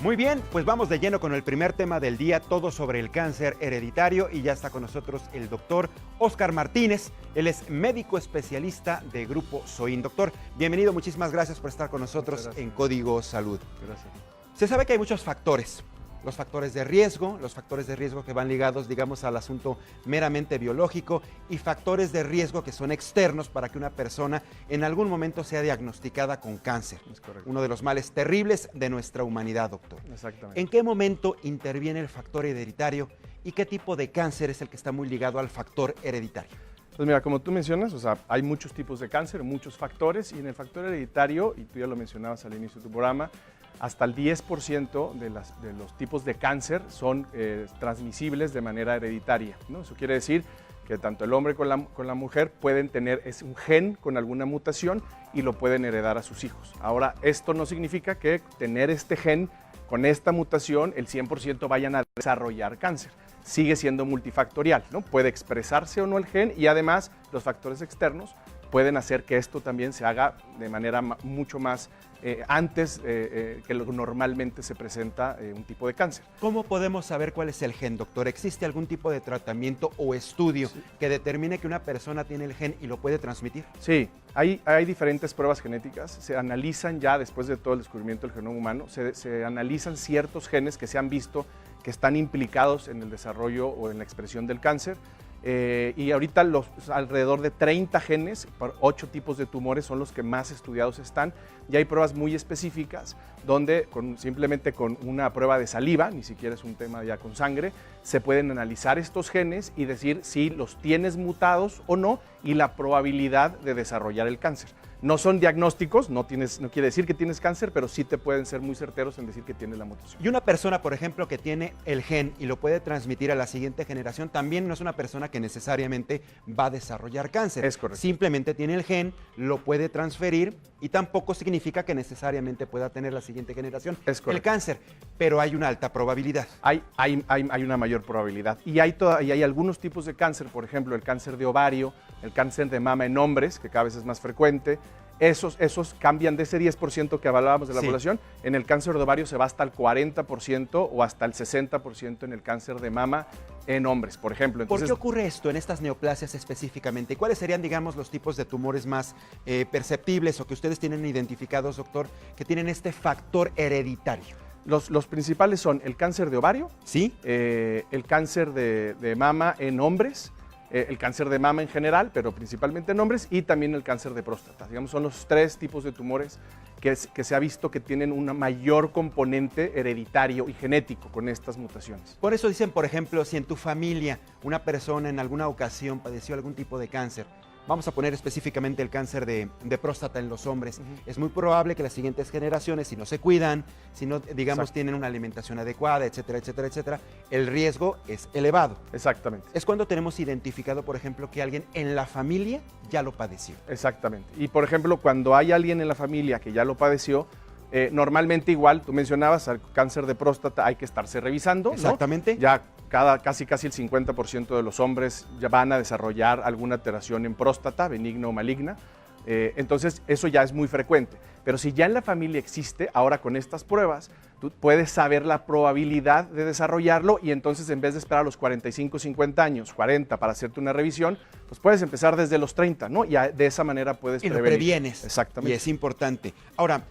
Muy bien, pues vamos de lleno con el primer tema del día, todo sobre el cáncer hereditario, y ya está con nosotros el doctor Óscar Martínez. Él es médico especialista de Grupo Soin. Doctor, bienvenido, muchísimas gracias por estar con nosotros en Código Salud. Gracias. Se sabe que hay muchos factores. Los factores de riesgo que van ligados, digamos, al asunto meramente biológico, y factores de riesgo que son externos para que una persona en algún momento sea diagnosticada con cáncer. Es correcto. Uno de los males terribles de nuestra humanidad, doctor. Exactamente. ¿En qué momento interviene el factor hereditario y qué tipo de cáncer es el que está muy ligado al factor hereditario? Pues mira, como tú mencionas, hay muchos tipos de cáncer, muchos factores, y en el factor hereditario, y tú ya lo mencionabas al inicio de tu programa, hasta el 10% de los tipos de cáncer son transmisibles de manera hereditaria, ¿no? Eso quiere decir que tanto el hombre con la mujer pueden tener un gen con alguna mutación y lo pueden heredar a sus hijos. Ahora, esto no significa que tener este gen con esta mutación, el 100% vayan a desarrollar cáncer. Sigue siendo multifactorial, ¿no? Puede expresarse o no el gen, y además los factores externos pueden hacer que esto también se haga de manera mucho más antes que lo que normalmente se presenta un tipo de cáncer. ¿Cómo podemos saber cuál es el gen, doctor? ¿Existe algún tipo de tratamiento o estudio que determine que una persona tiene el gen y lo puede transmitir? Sí, hay diferentes pruebas genéticas. Se analizan ya, después de todo el descubrimiento del genoma humano, se analizan ciertos genes que se han visto que están implicados en el desarrollo o en la expresión del cáncer. Y ahorita alrededor de 30 genes por 8 tipos de tumores son los que más estudiados están, y hay pruebas muy específicas donde simplemente con una prueba de saliva, ni siquiera es un tema ya con sangre, se pueden analizar estos genes y decir si los tienes mutados o no, y la probabilidad de desarrollar el cáncer. No son diagnósticos, no quiere decir que tienes cáncer, pero sí te pueden ser muy certeros en decir que tienes la mutación. Y una persona, por ejemplo, que tiene el gen y lo puede transmitir a la siguiente generación, también no es una persona que necesariamente va a desarrollar cáncer. Es correcto. Simplemente tiene el gen, lo puede transferir, y tampoco significa que necesariamente pueda tener la siguiente generación el cáncer, pero hay una alta probabilidad. Hay una mayor probabilidad. Y hay algunos tipos de cáncer, por ejemplo, el cáncer de ovario, el cáncer de mama en hombres, que cada vez es más frecuente. Esos cambian de ese 10% que hablábamos de la población. En el cáncer de ovario se va hasta el 40% o hasta el 60% en el cáncer de mama en hombres, por ejemplo. Entonces, ¿por qué ocurre esto en estas neoplasias específicamente? ¿Cuáles serían, digamos, los tipos de tumores más perceptibles o que ustedes tienen identificados, doctor, que tienen este factor hereditario? Los principales son el cáncer de ovario, ¿sí? El cáncer de mama en hombres, el cáncer de mama en general, pero principalmente en hombres, y también el cáncer de próstata. Digamos, son los 3 tipos de tumores que se ha visto que tienen un mayor componente hereditario y genético con estas mutaciones. Por eso dicen, por ejemplo, si en tu familia una persona en alguna ocasión padeció algún tipo de cáncer, vamos a poner específicamente el cáncer de próstata en los hombres, es muy probable que las siguientes generaciones, si no se cuidan, si no, digamos, tienen una alimentación adecuada, etcétera, etcétera, etcétera, el riesgo es elevado. Exactamente. Es cuando tenemos identificado, por ejemplo, que alguien en la familia ya lo padeció. Exactamente. Y, por ejemplo, cuando hay alguien en la familia que ya lo padeció, normalmente igual, tú mencionabas, al cáncer de próstata hay que estarse revisando, exactamente, ¿no? Ya casi el 50% de los hombres ya van a desarrollar alguna alteración en próstata, benigna o maligna. Entonces, eso ya es muy frecuente. Pero si ya en la familia existe, ahora con estas pruebas, tú puedes saber la probabilidad de desarrollarlo, y entonces en vez de esperar a los 45, 50 años, 40 para hacerte una revisión, pues puedes empezar desde los 30, ¿no? Y de esa manera puedes prevenir. Y lo previenes. Exactamente. Y es importante. Ahora,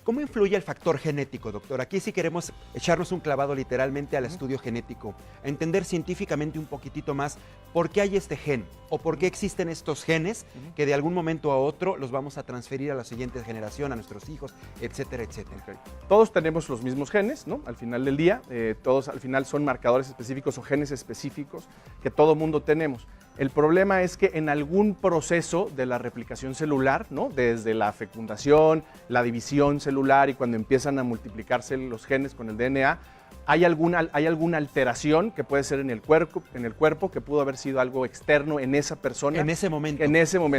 ¿cómo influye el factor genético, doctor? Aquí sí queremos echarnos un clavado literalmente al estudio genético, a entender científicamente un poquitito más por qué hay este gen o por qué existen estos genes que de algún momento a otro los vamos a transferir a la siguiente generación, a nuestros hijos, etcétera, etcétera. Okay. Todos tenemos los mismos genes, ¿no? Al final del día, todos al final son marcadores específicos o genes específicos que todo mundo tenemos. El problema es que en algún proceso de la replicación celular, ¿no? Desde la fecundación, la división celular y cuando empiezan a multiplicarse los genes con el DNA, hay alguna alteración que puede ser en el cuerpo, que pudo haber sido algo externo en esa persona. En ese momento.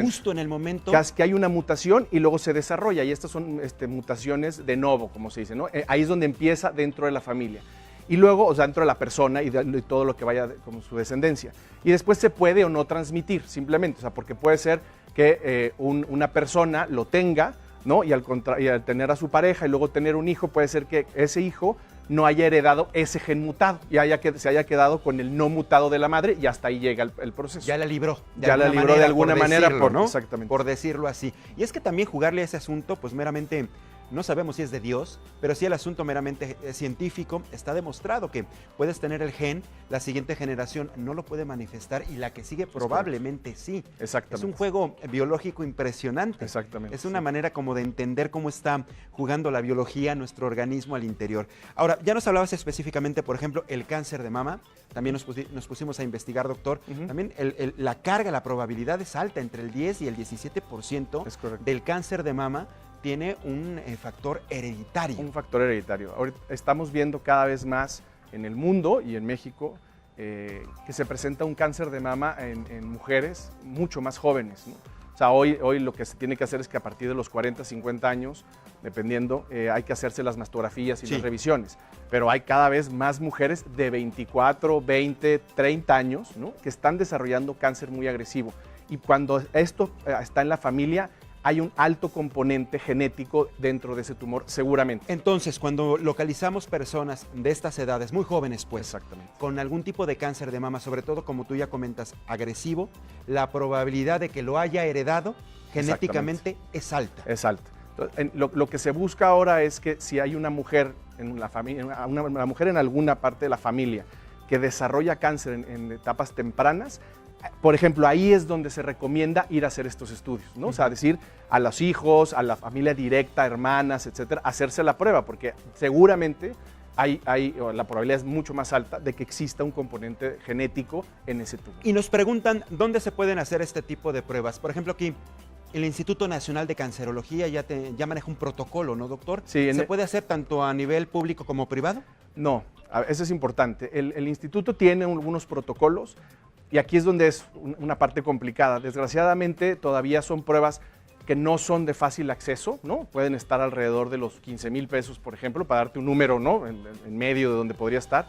Justo en el momento. Que hay una mutación y luego se desarrolla, y estas son mutaciones de novo, como se dice, ¿no? Ahí es donde empieza dentro de la familia. Y luego, o sea, dentro de la persona y todo lo que vaya como su descendencia. Y después se puede o no transmitir, simplemente, o sea, porque puede ser que una persona lo tenga, ¿no? Y al tener a su pareja y luego tener un hijo, puede ser que ese hijo no haya heredado ese gen mutado y se haya quedado con el no mutado de la madre y hasta ahí llega el proceso. Ya la libró. Ya la libró de alguna manera, ¿no? Exactamente. Por decirlo así. Y es que también jugarle a ese asunto, pues meramente, no sabemos si es de Dios, pero sí el asunto meramente científico, está demostrado que puedes tener el gen, la siguiente generación no lo puede manifestar y la que sigue probablemente sí. Exactamente. Es un juego biológico impresionante. Exactamente. Es una manera como de entender cómo está jugando la biología, nuestro organismo al interior. Ahora, ya nos hablabas específicamente, por ejemplo, el cáncer de mama. También nos pusimos a investigar, doctor. También la carga, la probabilidad es alta, entre el 10 y el 17% del cáncer de mama tiene un factor hereditario. Un factor hereditario. Ahorita estamos viendo cada vez más en el mundo y en México que se presenta un cáncer de mama en mujeres mucho más jóvenes, ¿no? O sea, hoy lo que se tiene que hacer es que a partir de los 40, 50 años, dependiendo, hay que hacerse las mastografías y las revisiones. Pero hay cada vez más mujeres de 24, 20, 30 años, ¿no? Que están desarrollando cáncer muy agresivo. Y cuando esto está en la familia, hay un alto componente genético dentro de ese tumor, seguramente. Entonces, cuando localizamos personas de estas edades, muy jóvenes pues, exactamente, con algún tipo de cáncer de mama, sobre todo como tú ya comentas, agresivo, la probabilidad de que lo haya heredado genéticamente es alta. Es alta. Entonces, lo que se busca ahora es que si hay una mujer en la familia, una mujer en alguna parte de la familia que desarrolla cáncer en etapas tempranas, por ejemplo, ahí es donde se recomienda ir a hacer estos estudios, ¿no? O sea, decir a los hijos, a la familia directa, hermanas, etcétera, hacerse la prueba, porque seguramente la probabilidad es mucho más alta de que exista un componente genético en ese tumor. Y nos preguntan dónde se pueden hacer este tipo de pruebas. Por ejemplo, aquí el Instituto Nacional de Cancerología ya maneja un protocolo, ¿no, doctor? Sí. ¿Se puede hacer tanto a nivel público como privado? No, eso es importante. El instituto tiene algunos protocolos. Y aquí es donde es una parte complicada. Desgraciadamente, todavía son pruebas que no son de fácil acceso, ¿no? Pueden estar alrededor de los 15,000 pesos, por ejemplo, para darte un número, ¿no? En medio de donde podría estar.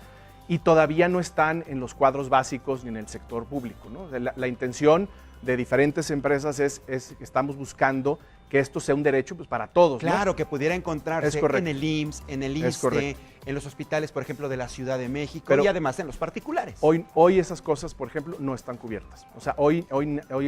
Y todavía no están en los cuadros básicos ni en el sector público, ¿no? La intención de diferentes empresas es que estamos buscando que esto sea un derecho pues, para todos. Claro, ¿no? Que pudiera encontrarse en el IMSS, en el ISSSTE, en los hospitales, por ejemplo, de la Ciudad de México. Pero y además en los particulares. Hoy esas cosas, por ejemplo, no están cubiertas. O sea, hoy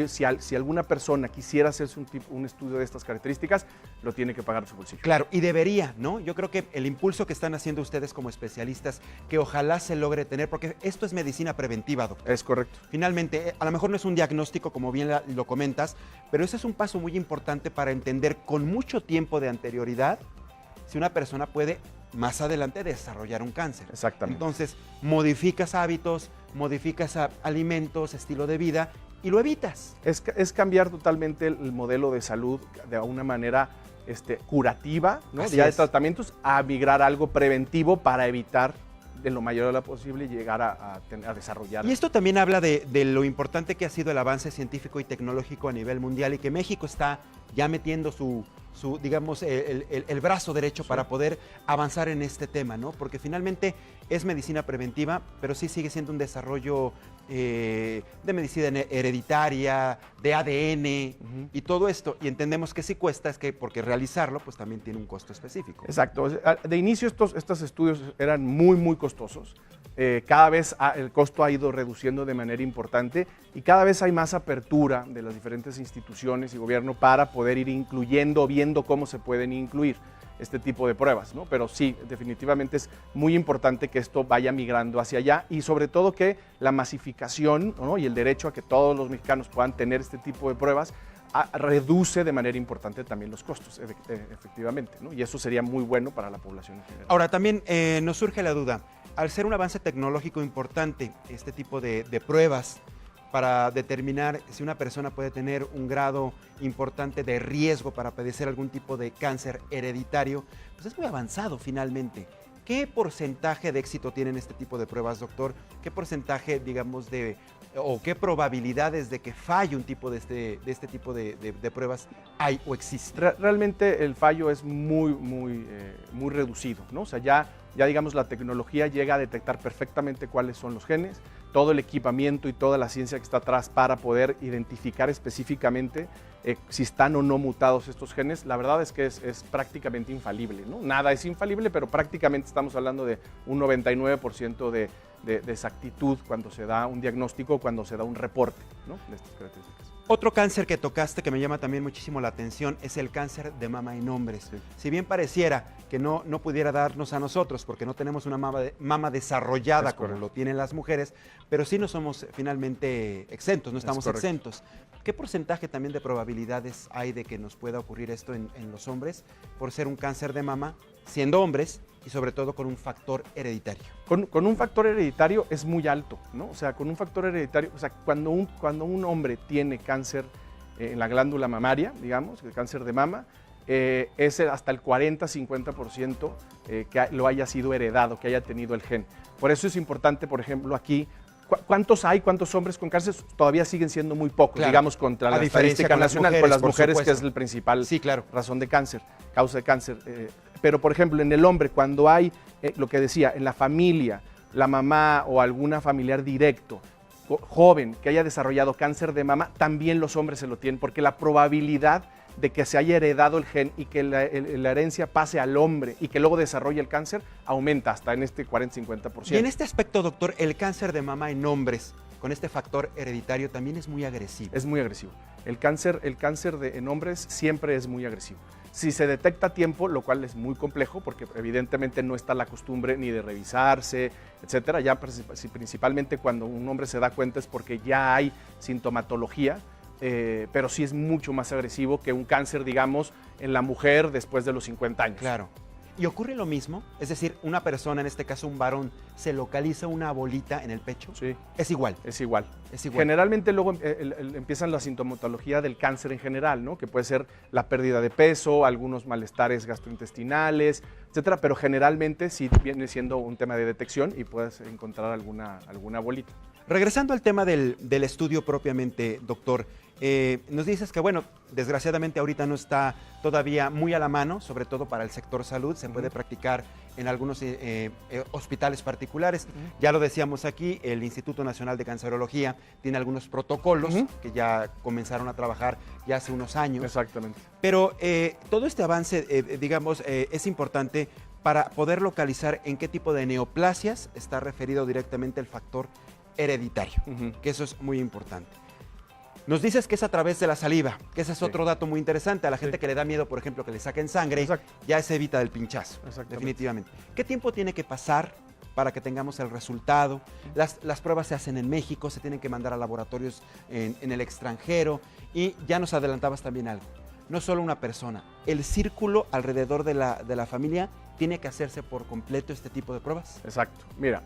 si alguna persona quisiera hacerse un estudio de estas características, lo tiene que pagar de su bolsillo. Claro, y debería, ¿no? Yo creo que el impulso que están haciendo ustedes como especialistas, que ojalá se logre tener, porque esto es medicina preventiva, doctor. Es correcto. Finalmente, a lo mejor no es un diagnóstico, como bien lo comentas, pero ese es un paso muy importante para entender con mucho tiempo de anterioridad si una persona puede más adelante desarrollar un cáncer. Exactamente. Entonces, modificas hábitos, modificas alimentos, estilo de vida y lo evitas. Es cambiar totalmente el modelo de salud de una manera curativa, ¿no? Ya de tratamientos, a migrar a algo preventivo para evitar de lo mayor de lo posible llegar a desarrollar. Y esto también habla de lo importante que ha sido el avance científico y tecnológico a nivel mundial y que México está ya metiendo digamos, el brazo derecho para poder avanzar en este tema, ¿no? Porque finalmente es medicina preventiva, pero sí sigue siendo un desarrollo de medicina hereditaria, de ADN y todo esto. Y entendemos que sí cuesta, porque realizarlo pues también tiene un costo específico. Exacto. De inicio estos estudios eran muy, muy costosos. Cada vez el costo ha ido reduciendo de manera importante y cada vez hay más apertura de las diferentes instituciones y gobierno para poder ir incluyendo, viendo cómo se pueden incluir este tipo de pruebas, ¿no? Pero sí, definitivamente es muy importante que esto vaya migrando hacia allá y sobre todo que la masificación, ¿no? Y el derecho a que todos los mexicanos puedan tener este tipo de pruebas reduce de manera importante también los costos, efectivamente, ¿no? Y eso sería muy bueno para la población en general. Ahora, también nos surge la duda, al ser un avance tecnológico importante, este tipo de pruebas para determinar si una persona puede tener un grado importante de riesgo para padecer algún tipo de cáncer hereditario, pues es muy avanzado finalmente. ¿Qué porcentaje de éxito tienen este tipo de pruebas, doctor? ¿Qué porcentaje, digamos, o qué probabilidades de que falle un tipo de este tipo de pruebas hay o existe? Realmente el fallo es muy reducido, ¿no? O sea, ya ya digamos la tecnología llega a detectar perfectamente cuáles son los genes, todo el equipamiento y toda la ciencia que está atrás para poder identificar específicamente si están o no mutados estos genes. La verdad es que es prácticamente infalible, ¿no? Nada es infalible, pero prácticamente estamos hablando de un 99% de exactitud cuando se da un diagnóstico, cuando se da un reporte, ¿no?, de estas características. Otro cáncer que tocaste que me llama también muchísimo la atención es el cáncer de mama en hombres. Sí. Si bien pareciera que no pudiera darnos a nosotros porque no tenemos una mama desarrollada Es como correcto. lo tienen las mujeres, pero sí no somos finalmente exentos, no estamos correcto. exentos. ¿Qué porcentaje también de probabilidades hay de que nos pueda ocurrir esto en los hombres por ser un cáncer de mama, siendo hombres y sobre todo con un factor hereditario? Con un factor hereditario es muy alto, ¿no? O sea, con un factor hereditario, o sea, cuando un hombre tiene cáncer en la glándula mamaria, digamos, el cáncer de mama, es hasta el 40-50% que lo haya sido heredado, que haya tenido el gen. Por eso es importante, por ejemplo, aquí, ¿cuántos hombres con cáncer? Todavía siguen siendo muy pocos, Claro. digamos, contra la diferencia estadística con las nacional, mujeres, con las por mujeres, que supuesto. es el principal Sí, claro. razón de cáncer, causa de cáncer. Pero, por ejemplo, en el hombre, cuando hay, lo que decía, en la familia, la mamá o alguna familiar directo, joven, que haya desarrollado cáncer de mama, también los hombres se lo tienen, porque la probabilidad de que se haya heredado el gen y que la herencia pase al hombre y que luego desarrolle el cáncer aumenta hasta en este 40-50%. Y en este aspecto, doctor, el cáncer de mama en hombres con este factor hereditario también es muy agresivo. Es muy agresivo. El cáncer en hombres siempre es muy agresivo. Si se detecta a tiempo, lo cual es muy complejo porque evidentemente no está la costumbre ni de revisarse, etcétera. Ya principalmente cuando un hombre se da cuenta es porque ya hay sintomatología, pero sí es mucho más agresivo que un cáncer, digamos, en la mujer después de los 50 años. Claro. ¿Y ocurre lo mismo? Es decir, una persona, en este caso un varón, se localiza una bolita en el pecho. Sí. Es igual. Es igual. Es igual. Generalmente luego empiezan la sintomatología del cáncer en general, ¿no? Que puede ser la pérdida de peso, algunos malestares gastrointestinales, etcétera, pero generalmente sí viene siendo un tema de detección y puedes encontrar alguna bolita. Regresando al tema del estudio propiamente, doctor, nos dices que, bueno, desgraciadamente ahorita no está todavía muy a la mano, sobre todo para el sector salud, se puede practicar en algunos hospitales particulares. Ya lo decíamos aquí, el Instituto Nacional de Cancerología tiene algunos protocolos que ya comenzaron a trabajar ya hace unos años. Exactamente. Pero todo este avance, digamos, es importante para poder localizar en qué tipo de neoplasias está referido directamente el factor hereditario, que eso es muy importante. Nos dices que es a través de la saliva, que ese es otro dato muy interesante. A la gente que le da miedo, por ejemplo, que le saquen sangre, Exacto. ya se evita del pinchazo, definitivamente. ¿Qué tiempo tiene que pasar para que tengamos el resultado? Las pruebas se hacen en México, se tienen que mandar a laboratorios en el extranjero, y ya nos adelantabas también algo. No solo una persona, el círculo alrededor de la familia tiene que hacerse por completo este tipo de pruebas. Exacto. Mira,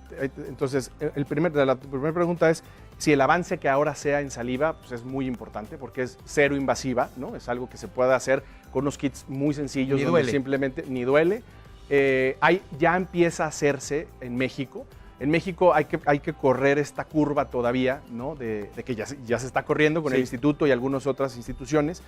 entonces, la primera pregunta es si el avance que ahora sea en saliva, pues es muy importante porque es cero invasiva, ¿no? Es algo que se puede hacer con unos kits muy sencillos, Ni donde duele. simplemente ni duele. Ya empieza a hacerse en México. En México hay que correr esta curva todavía, ¿no? De que ya se está corriendo con el instituto y algunas otras instituciones,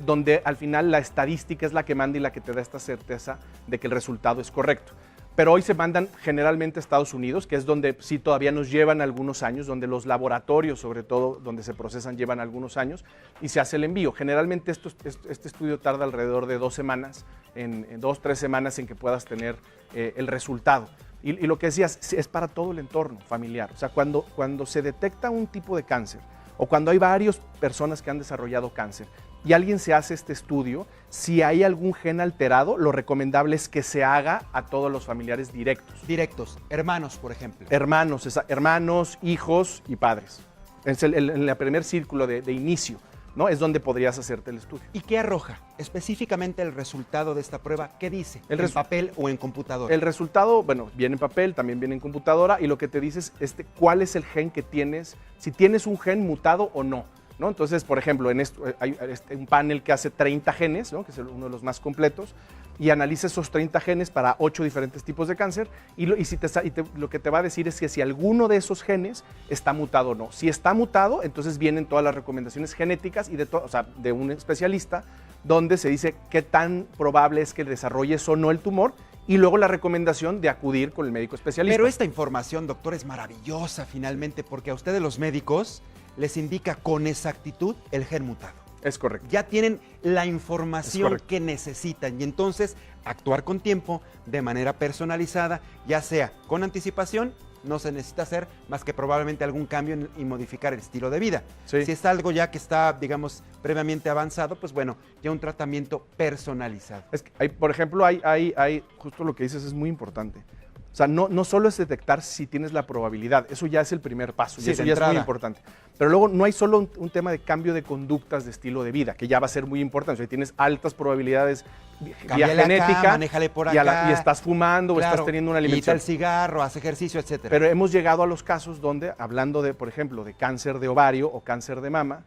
donde al final la estadística es la que manda y la que te da esta certeza de que el resultado es correcto. Pero hoy se mandan generalmente a Estados Unidos, que es donde sí todavía nos llevan algunos años, donde los laboratorios, sobre todo, donde se procesan, llevan algunos años, y se hace el envío. Generalmente este estudio tarda alrededor de 2 semanas, en 2-3 semanas en que puedas tener el resultado. Y lo que decías, es para todo el entorno familiar. O sea, cuando se detecta un tipo de cáncer, o cuando hay varias personas que han desarrollado cáncer, y alguien se hace este estudio, si hay algún gen alterado, lo recomendable es que se haga a todos los familiares directos. Directos, hermanos, por ejemplo. Hermanos, hijos y padres. Es el primer círculo de inicio, ¿no? Es donde podrías hacerte el estudio. ¿Y qué arroja específicamente el resultado de esta prueba? ¿Qué dice? ¿En papel o en computadora? El resultado, bueno, viene en papel, también viene en computadora, y lo que te dice es cuál es el gen que tienes, si tienes un gen mutado o no. ¿No? Entonces, por ejemplo, en esto hay un panel que hace 30 genes, ¿no? Que es uno de los más completos, y analiza esos 30 genes para 8 diferentes tipos de cáncer, y lo que te va a decir es que si alguno de esos genes está mutado o no. Si está mutado, entonces vienen todas las recomendaciones genéticas y de un especialista, donde se dice qué tan probable es que desarrolles o no el tumor, y luego la recomendación de acudir con el médico especialista. Pero esta información, doctor, es maravillosa finalmente, porque a ustedes los médicos les indica con exactitud el gen mutado. Es correcto. Ya tienen la información que necesitan y entonces actuar con tiempo, de manera personalizada, ya sea con anticipación, no se necesita hacer más que probablemente algún cambio y modificar el estilo de vida. Sí. Si es algo ya que está, digamos, previamente avanzado, pues bueno, ya un tratamiento personalizado. Es que hay, por ejemplo, hay justo lo que dices es muy importante. O sea, no solo es detectar si tienes la probabilidad, eso ya es el primer paso, Sí, y eso de ya entrada. es muy importante. Pero luego no hay solo un tema de cambio de conductas de estilo de vida, que ya va a ser muy importante. O sea, tienes altas probabilidades vía Cámbiale genética acá, manéjale por y, acá. y estás fumando o Claro, estás teniendo una quita alimentación. el cigarro, haz ejercicio, etcétera. Pero hemos llegado a los casos donde, hablando de, por ejemplo, de cáncer de ovario o cáncer de mama,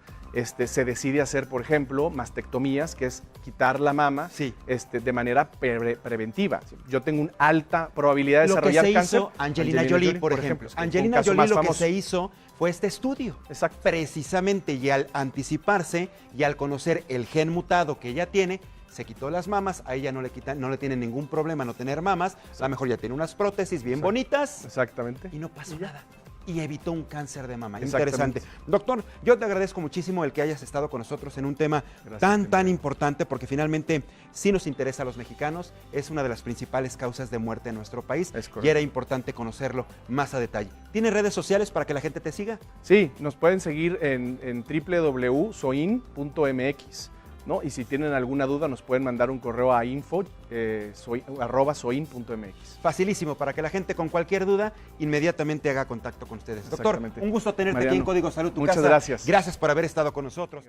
se decide hacer, por ejemplo, mastectomías, que es quitar la mama Sí. de manera preventiva. Yo tengo una alta probabilidad de Lo que desarrollar se cáncer. hizo Angelina Jolie, por ejemplo. es que fue un Angelina caso Jolie más lo que famoso. se hizo fue este estudio. Exacto. Precisamente, y al anticiparse y al conocer el gen mutado que ella tiene, se quitó las mamas, a ella no le tiene ningún problema no tener mamas, a lo mejor ya tiene unas prótesis bien bonitas Exactamente. y no pasó nada. Y evitó un cáncer de mama. Exactamente. Interesante. Doctor, yo te agradezco muchísimo el que hayas estado con nosotros en un tema Gracias, tan importante, porque finalmente sí nos interesa a los mexicanos, es una de las principales causas de muerte en nuestro país Es correcto. y era importante conocerlo más a detalle. ¿Tienes redes sociales para que la gente te siga? Sí, nos pueden seguir en www.soin.mx, ¿no? Y si tienen alguna duda nos pueden mandar un correo a info@soin.mx. Facilísimo, para que la gente con cualquier duda inmediatamente haga contacto con ustedes. Doctor, Exactamente. un gusto tenerte aquí Mariano, en Código Salud, tu muchas casa. gracias. Gracias por haber estado con nosotros.